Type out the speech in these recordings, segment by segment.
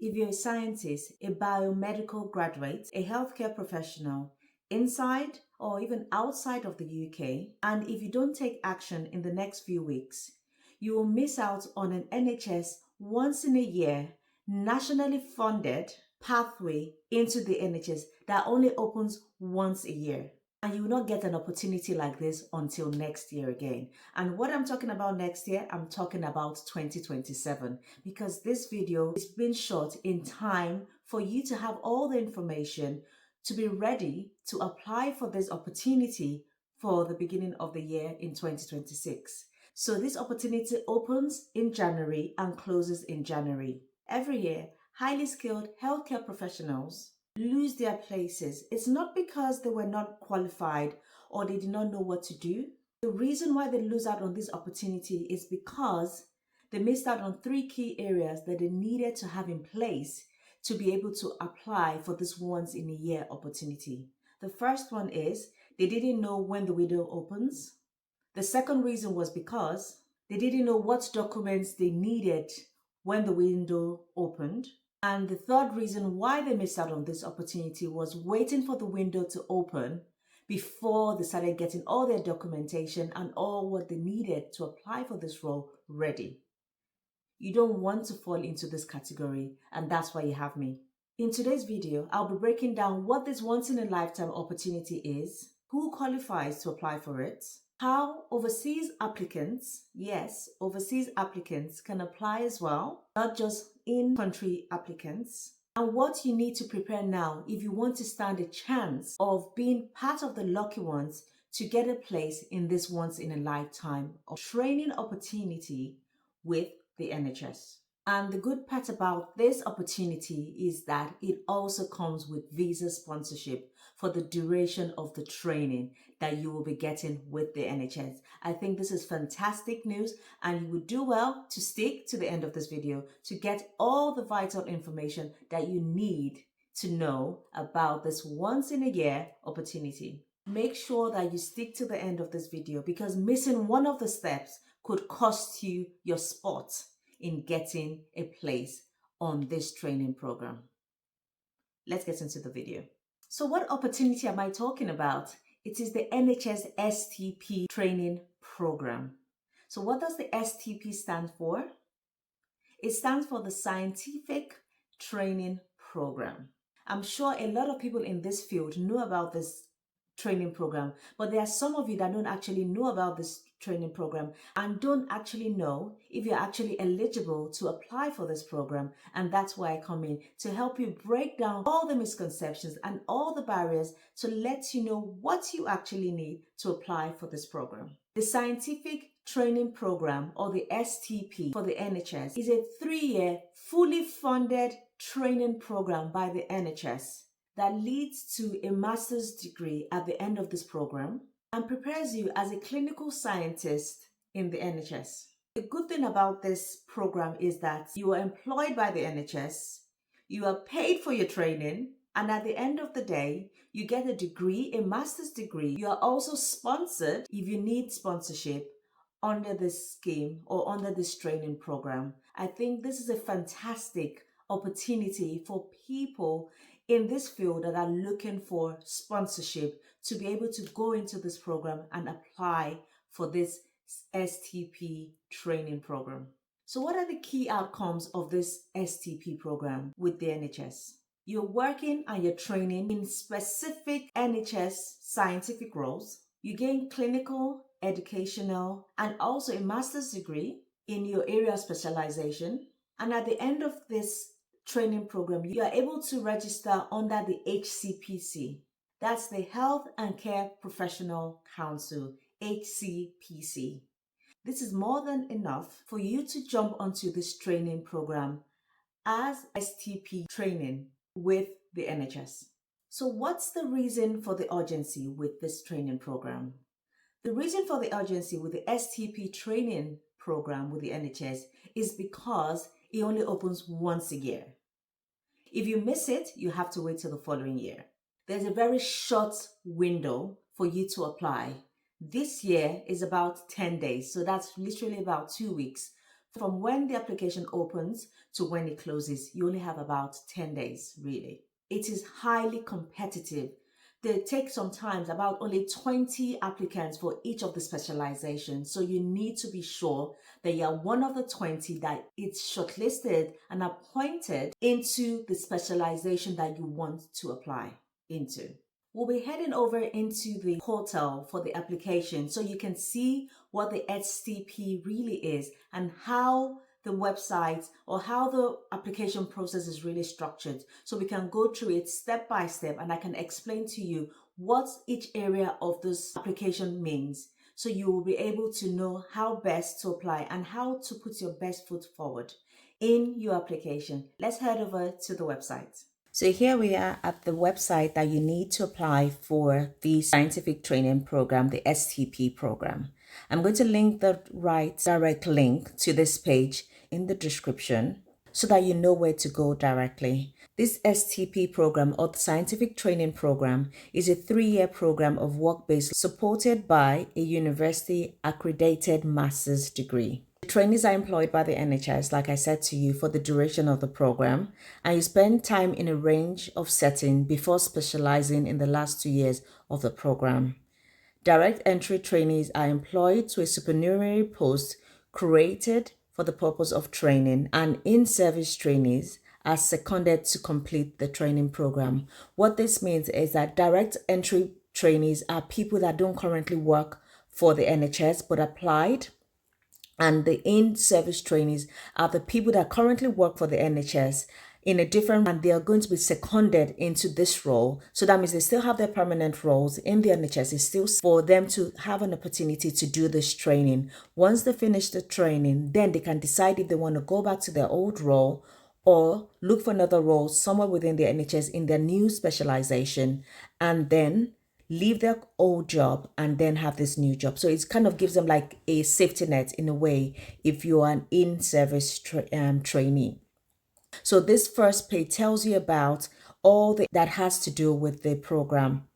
if you're a scientist, a biomedical graduate, a healthcare professional, inside or even outside of the UK, and if you don't take action in the next few weeks, you will miss out on an NHS once in a year, nationally funded pathway into the NHS that only opens once a year. And you will not get an opportunity like this until next year again. And what I'm talking about next year, I'm talking about 2027, because this video is being shot in time for you to have all the information to be ready to apply for this opportunity for the beginning of the year in 2026. So this opportunity opens in January and closes in January. Every year, highly skilled healthcare professionals lose their places. It's not because they were not qualified or they did not know what to do. The reason why they lose out on this opportunity is because they missed out on 3 key areas that they needed to have in place to be able to apply for this once in a year opportunity. The first one is they didn't know when the window opens. The second reason was because they didn't know what documents they needed when the window opened. And the third reason why they missed out on this opportunity was waiting for the window to open before they started getting all their documentation and all what they needed to apply for this role ready. You don't want to fall into this category, and that's why you have me. In today's video, I'll be breaking down what this once-in-a-lifetime opportunity is, who qualifies to apply for it, how overseas applicants, yes, overseas applicants can apply as well, not just in-country applicants, and what you need to prepare now if you want to stand a chance of being part of the lucky ones to get a place in this once-in-a-lifetime training opportunity with the NHS. And the good part about this opportunity is that it also comes with visa sponsorship for the duration of the training that you will be getting with the NHS. I think this is fantastic news, and you would do well to stick to the end of this video to get all the vital information that you need to know about this once in a year opportunity. Make sure that you stick to the end of this video, because missing one of the steps could cost you your spot in getting a place on this training program. Let's get into the video. So what opportunity am I talking about? It is the NHS STP training program. So what does the STP stand for? It stands for the Scientific Training Program. I'm sure a lot of people in this field know about this training program, but there are some of you that don't actually know about this training program and don't actually know if you're actually eligible to apply for this program. And that's why I come in to help you break down all the misconceptions and all the barriers to let you know what you actually need to apply for this program. The Scientific Training Program, or the STP for the NHS, is a 3-year fully funded training program by the NHS that leads to a master's degree at the end of this program and prepares you as a clinical scientist in the NHS. The good thing about this program is that you are employed by the NHS, you are paid for your training, and at the end of the day, you get a degree, a master's degree. You are also sponsored if you need sponsorship under this scheme or under this training program. I think this is a fantastic opportunity for people in this field that are looking for sponsorship to be able to go into this program and apply for this STP training program. So what are the key outcomes of this STP program with the NHS? You're working and you're training in specific NHS scientific roles. You gain clinical, educational, and also a master's degree in your area of specialization. And at the end of this training program, you are able to register under the HCPC. That's the Health and Care Professional Council, HCPC. This is more than enough for you to jump onto this training program as STP training with the NHS. So what's the reason for the urgency with this training program? The reason for the urgency with the STP training program with the NHS is because it only opens once a year. If you miss it, you have to wait till the following year. There's a very short window for you to apply. This year is about 10 days, so that's literally about 2 weeks From when the application opens to when it closes, you only have about 10 days, really. It is highly competitive. They take sometimes about only 20 applicants for each of the specializations. So you need to be sure that you are one of the 20 that it's shortlisted and appointed into the specialization that you want to apply into. We'll be heading over into the portal for the application so you can see what the STP really is and how the website or how the application process is really structured. So we can go through it step by step and I can explain to you what each area of this application means. So you will be able to know how best to apply and how to put your best foot forward in your application. Let's head over to the website. So here we are at the website that you need to apply for the scientific training program, the STP program. I'm going to link the right direct link to this page in the description so that you know where to go directly. This STP program, or the Scientific Training Program, is a 3-year program of work-based supported by a university accredited master's degree. The trainees are employed by the NHS, like I said to you, for the duration of the program, and you spend time in a range of settings before specializing in the last 2 years of the program. Direct entry trainees are employed to a supernumerary post created for the purpose of training, and in-service trainees are seconded to complete the training program. What this means is that direct entry trainees are people that don't currently work for the NHS but applied, and the in-service trainees are the people that currently work for the NHS in a different, and they are going to be seconded into this role. So that means they still have their permanent roles in the NHS. It's still for them to have an opportunity to do this training. Once they finish the training, then they can decide if they want to go back to their old role or look for another role somewhere within the NHS in their new specialization, and then leave their old job and then have this new job. So it kind of gives them like a safety net in a way if you're an in-service trainee. So this first page tells you about all that has to do with the program.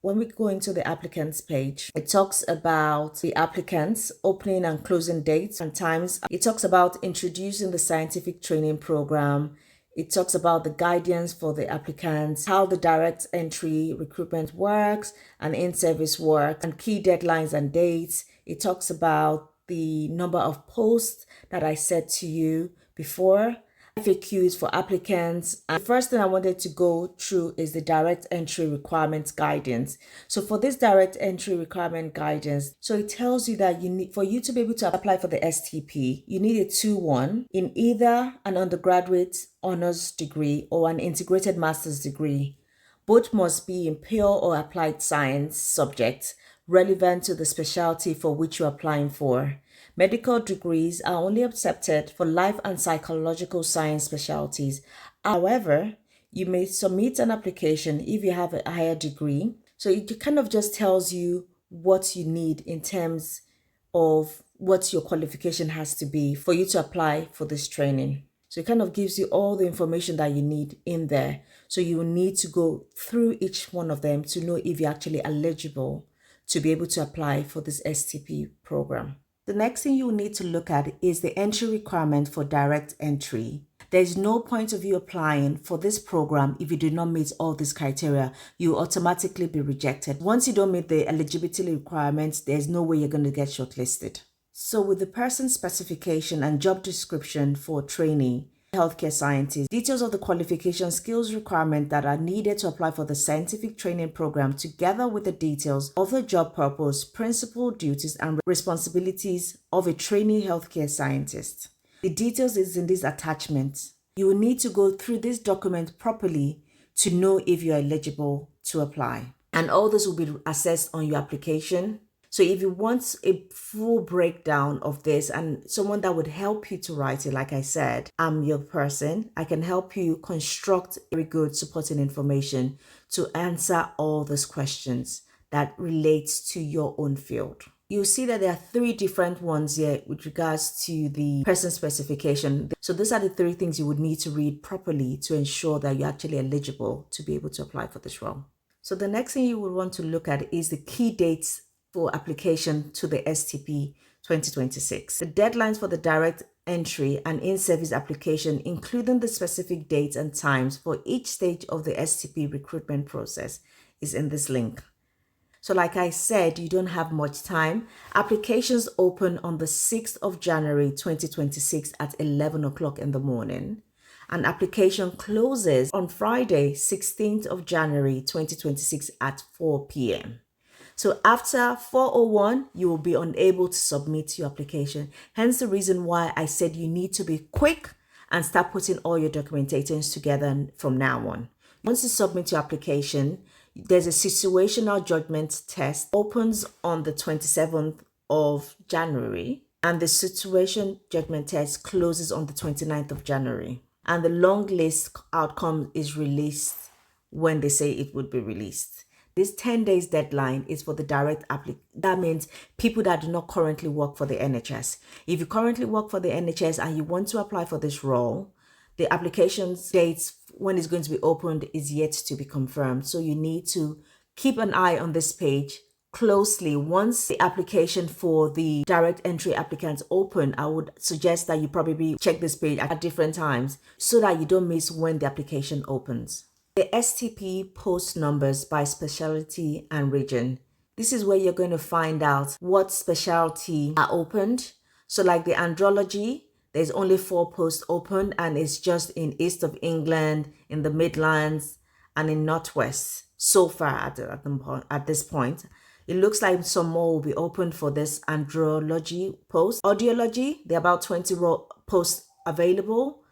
When we go into the applicants page, it talks about the applicants, opening and closing dates and times. It talks about introducing the scientific training program. It talks about the guidance for the applicants, how the direct entry recruitment works and in-service work, and key deadlines and dates. It talks about the number of posts that I said to you before, FAQs for applicants. And the first thing I wanted to go through is the direct entry requirements guidance. So for this direct entry requirement guidance, so it tells you that you need, for you to be able to apply for the STP, you need a 2-1 in either an undergraduate honors degree or an integrated master's degree. Both must be in pure or applied science subjects relevant to the specialty for which you're applying for. Medical degrees are only accepted for life and psychological science specialties. However, you may submit an application if you have a higher degree. So it kind of just tells you what you need in terms of what your qualification has to be for you to apply for this training. So it kind of gives you all the information that you need in there. So you will need to go through each one of them to know if you're actually eligible to be able to apply for this STP program. The next thing you need to look at is the entry requirement for direct entry. There's no point of you applying for this program if you do not meet all these criteria. You will automatically be rejected. Once you don't meet the eligibility requirements, there's no way you're going to get shortlisted. So with the person specification and job description for trainee healthcare scientists, details of the qualification skills requirement that are needed to apply for the scientific training program, together with the details of the job purpose, principal duties and responsibilities of a trainee healthcare scientist. The details is in this attachment. You will need to go through this document properly to know if you're eligible to apply. And all this will be assessed on your application. So if you want a full breakdown of this and someone that would help you to write it, like I said, I'm your person. I can help you construct very good supporting information to answer all these questions that relates to your own field. You'll see that there are 3 different ones here with regards to the person specification. So these are the 3 things you would need to read properly to ensure that you're actually eligible to be able to apply for this role. So the next thing you would want to look at is the key dates for application to the STP 2026. The deadlines for the direct entry and in-service application, including the specific dates and times for each stage of the STP recruitment process, is in this link. So like I said, you don't have much time. Applications open on the 6th of January 2026 at 11 o'clock in the morning. And application closes on Friday, 16th of January 2026 at 4 p.m. So after 4:01, you will be unable to submit your application. Hence the reason why I said you need to be quick and start putting all your documentations together from now on. Once you submit your application, there's a situational judgment test opens on the 27th of January, and the situation judgment test closes on the 29th of January. And the long list outcome is released when they say it would be released. This 10 days deadline is for the direct applicant. That means people that do not currently work for the NHS. If you currently work for the NHS and you want to apply for this role, the application dates when it's going to be opened is yet to be confirmed. So you need to keep an eye on this page closely. Once the application for the direct entry applicants open, I would suggest that you probably check this page at different times so that you don't miss when the application opens. The STP post numbers by specialty and region. This is where you're going to find out what specialty are opened. So like the andrology, there's only 4 posts open and it's just in East of England, in the Midlands, and in Northwest so far at this point. It looks like some more will be open for this andrology post. Audiology, there are about 20 posts available.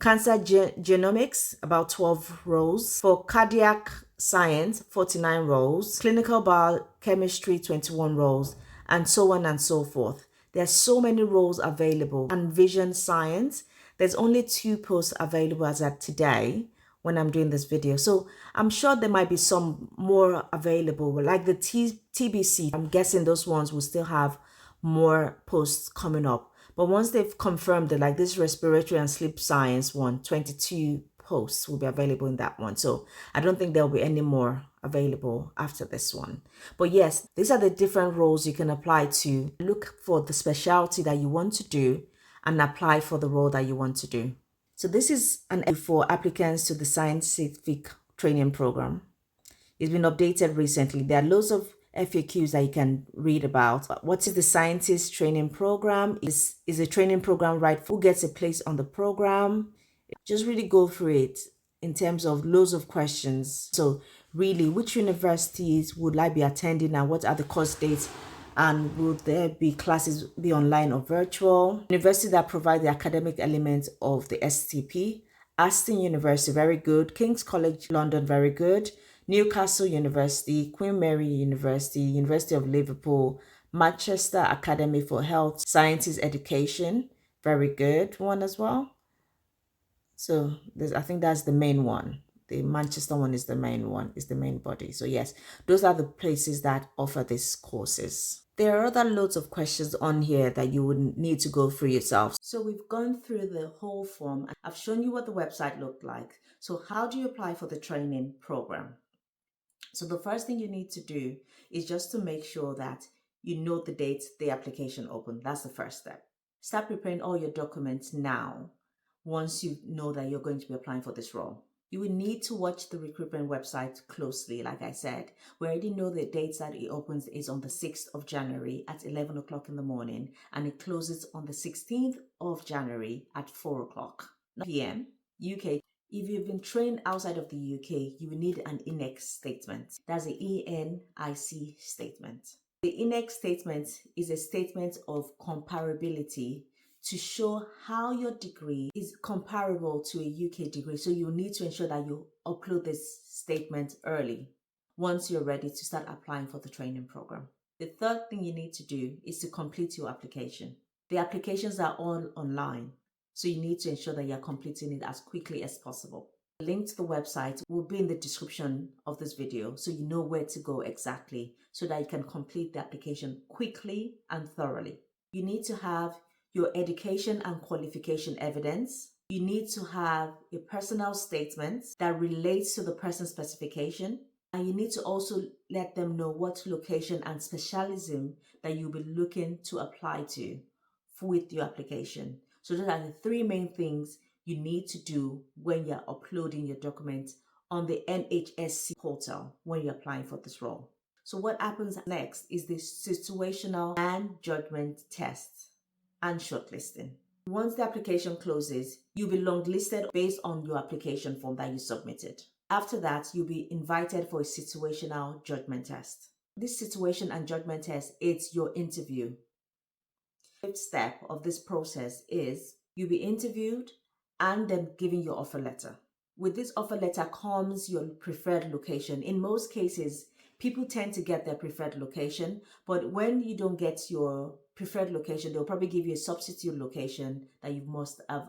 Cancer genomics, about 12 roles. For cardiac science, 49 roles. Clinical biochemistry, 21 roles, and so on and so forth. There's so many roles available. And vision science, there's only 2 posts available as at today when I'm doing this video. So I'm sure there might be some more available, like the TBC. I'm guessing those ones will still have more posts coming up. But once they've confirmed that, like this respiratory and sleep science one, 22 posts will be available in that one. So I don't think there'll be any more available after this one. But yes, these are the different roles you can apply to. Look for the specialty that you want to do and apply for the role that you want to do. So this is an aid for applicants to the scientific training program. It's been updated recently. There are loads of FAQs that you can read about. What is the scientist training program? Is a training program right? Who gets a place on the program? Just really go through it in terms of loads of questions. So really, which universities would I be attending and what are the course dates? And will there be classes be online or virtual? Universities that provide the academic elements of the STP. Aston University, very good. King's College London, very good. Newcastle University, Queen Mary University, University of Liverpool, Manchester Academy for Health Sciences Education, very good one as well. So I think that's the main one. The Manchester one is the main one, is the main body. So yes, those are the places that offer these courses. There are other loads of questions on here that you would need to go through yourself. So we've gone through the whole form. I've shown you what the website looked like. So how do you apply for the training program? So the first thing you need to do is just to make sure that you know the date the application opened. That's the first step. Start preparing all your documents now once you know that you're going to be applying for this role. You will need to watch the recruitment website closely. Like I said, we already know the dates that it opens is on the 6th of January at 11 o'clock in the morning, and it closes on the 16th of January at 4 o'clock p.m. UK. If you've been trained outside of the UK, you will need an INEC statement. That's the ENIC statement. The INEC statement is a statement of comparability to show how your degree is comparable to a UK degree. So you need to ensure that you upload this statement early once you're ready to start applying for the training program. The third thing you need to do is to complete your application. The applications are all online, so you need to ensure that you're completing it as quickly as possible. The link to the website will be in the description of this video, so you know where to go exactly so that you can complete the application quickly and thoroughly. You need to have your education and qualification evidence. You need to have a personal statement that relates to the person specification. And you need to also let them know what location and specialism that you'll be looking to apply to with your application. So those are the three main things you need to do when you're uploading your document on the NHS portal when you're applying for this role. So what happens next is the situational and judgment test and shortlisting. Once the application closes, you'll be longlisted based on your application form that you submitted. After that, you'll be invited for a situational judgment test. This situation and judgment test is your interview. The fifth step of this process is you'll be interviewed and then given your offer letter. With this offer letter comes your preferred location. In most cases, people tend to get their preferred location, but when you don't get your preferred location, they'll probably give you a substitute location that you must have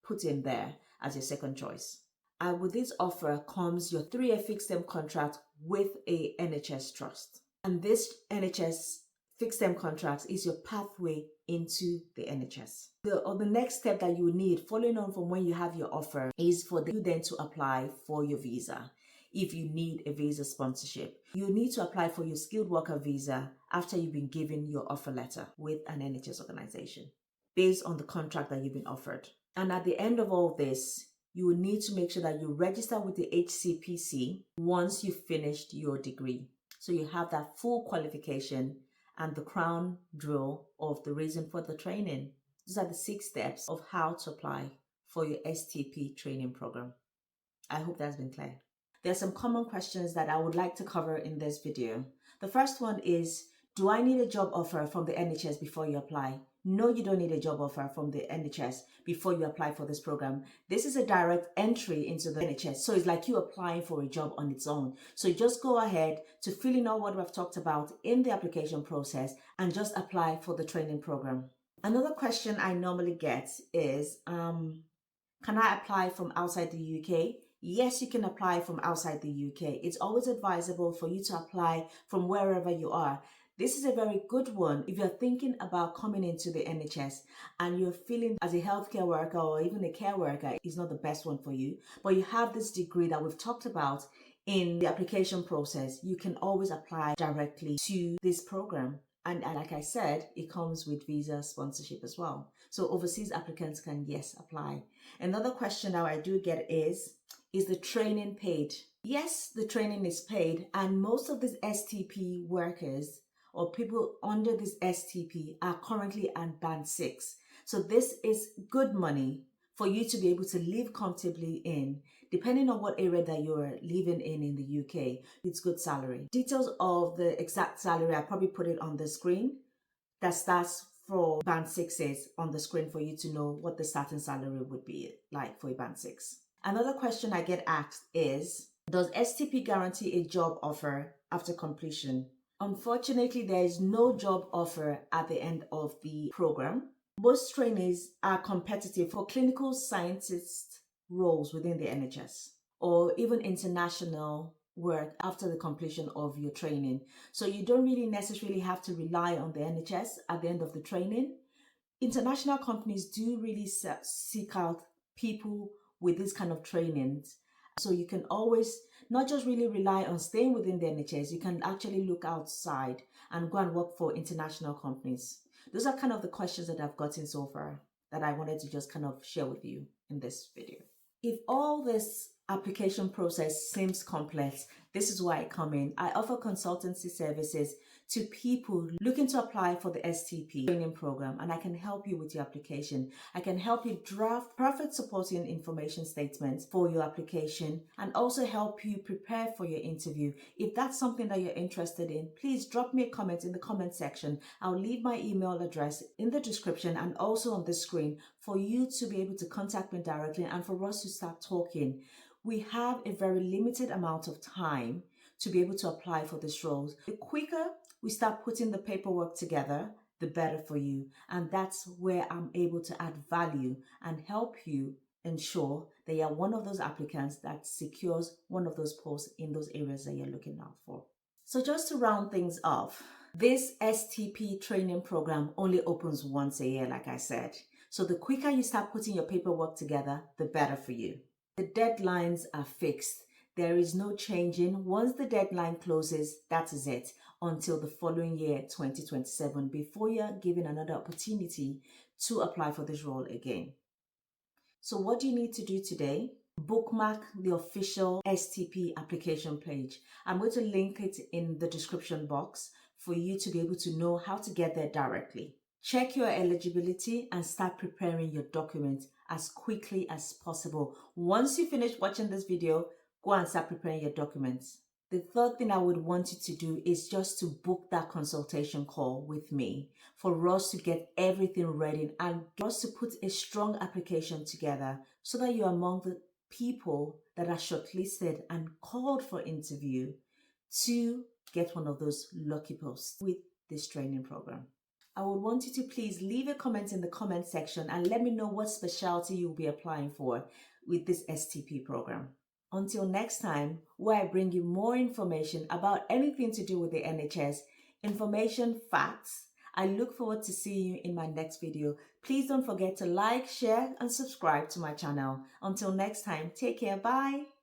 put in there as your second choice. And with this offer comes your 3-year fixed-term contract with a NHS trust. And this NHS fixed-term contract is your pathway into the NHS. The next step that you need, following on from when you have your offer, is for you then to apply for your visa. If you need a visa sponsorship, you need to apply for your skilled worker visa after you've been given your offer letter with an NHS organization based on the contract that you've been offered. And at the end of all this, you will need to make sure that you register with the HCPC once you've finished your degree. So you have that full qualification and the crown jewel of the reason for the training. These are the 6 steps of how to apply for your STP training program. I hope that's been clear. There are some common questions that I would like to cover in this video. The first one is, do I need a job offer from the NHS before you apply? No, you don't need a job offer from the NHS before you apply for this program. This is a direct entry into the NHS. So it's like you applying for a job on its own. So you just go ahead to fill in all what we've talked about in the application process and just apply for the training program. Another question I normally get is, can I apply from outside the UK? Yes, you can apply from outside the UK. It's always advisable for you to apply from wherever you are. This is a very good one if you're thinking about coming into the NHS and you're feeling as a healthcare worker or even a care worker is not the best one for you, but you have this degree that we've talked about in the application process. You can always apply directly to this program. And like I said, it comes with visa sponsorship as well. So overseas applicants can, yes, apply. Another question that I do get is the training paid? Yes, the training is paid, and most of these STP workers or people under this STP are currently at band 6. So this is good money for you to be able to live comfortably in, depending on what area that you're living in the UK. It's good salary. Details of the exact salary, I probably put it on the screen. That starts for band 6s on the screen for you to know what the starting salary would be like for a band 6. Another question I get asked is, does STP guarantee a job offer after completion? Unfortunately, there is no job offer at the end of the program. Most trainees are competitive for clinical scientist roles within the NHS or even international work after the completion of your training. So you don't really necessarily have to rely on the NHS at the end of the training. International companies do really seek out people with this kind of trainings. So you can always not just really rely on staying within the NHS, you can actually look outside and go and work for international companies. Those are kind of the questions that I've gotten so far that I wanted to just kind of share with you in this video. If all this application process seems complex, this is why I come in. I offer consultancy services to people looking to apply for the STP training program, and I can help you with your application. I can help you draft perfect supporting information statements for your application and also help you prepare for your interview. If that's something that you're interested in, please drop me a comment in the comment section. I'll leave my email address in the description and also on the screen for you to be able to contact me directly and for us to start talking. We have a very limited amount of time to be able to apply for this role. The quicker we start putting the paperwork together, the better for you. And that's where I'm able to add value and help you ensure that you're one of those applicants that secures one of those posts in those areas that you're looking out for. So just to round things off, this STP training program only opens once a year, like I said. So the quicker you start putting your paperwork together, the better for you. The deadlines are fixed. There is no changing. Once the deadline closes, that is it, until the following year, 2027, before you're given another opportunity to apply for this role again. So what do you need to do today? Bookmark the official STP application page. I'm going to link it in the description box for you to be able to know how to get there directly. Check your eligibility and start preparing your documents as quickly as possible. Once you finish watching this video, go and start preparing your documents. The third thing I would want you to do is just to book that consultation call with me for us to get everything ready and for us to put a strong application together so that you're among the people that are shortlisted and called for interview to get one of those lucky posts with this training program. I would want you to please leave a comment in the comment section and let me know what specialty you'll be applying for with this STP program. Until next time, where I bring you more information about anything to do with the NHS, information, facts, I look forward to seeing you in my next video. Please don't forget to like, share, and subscribe to my channel. Until next time, take care. Bye.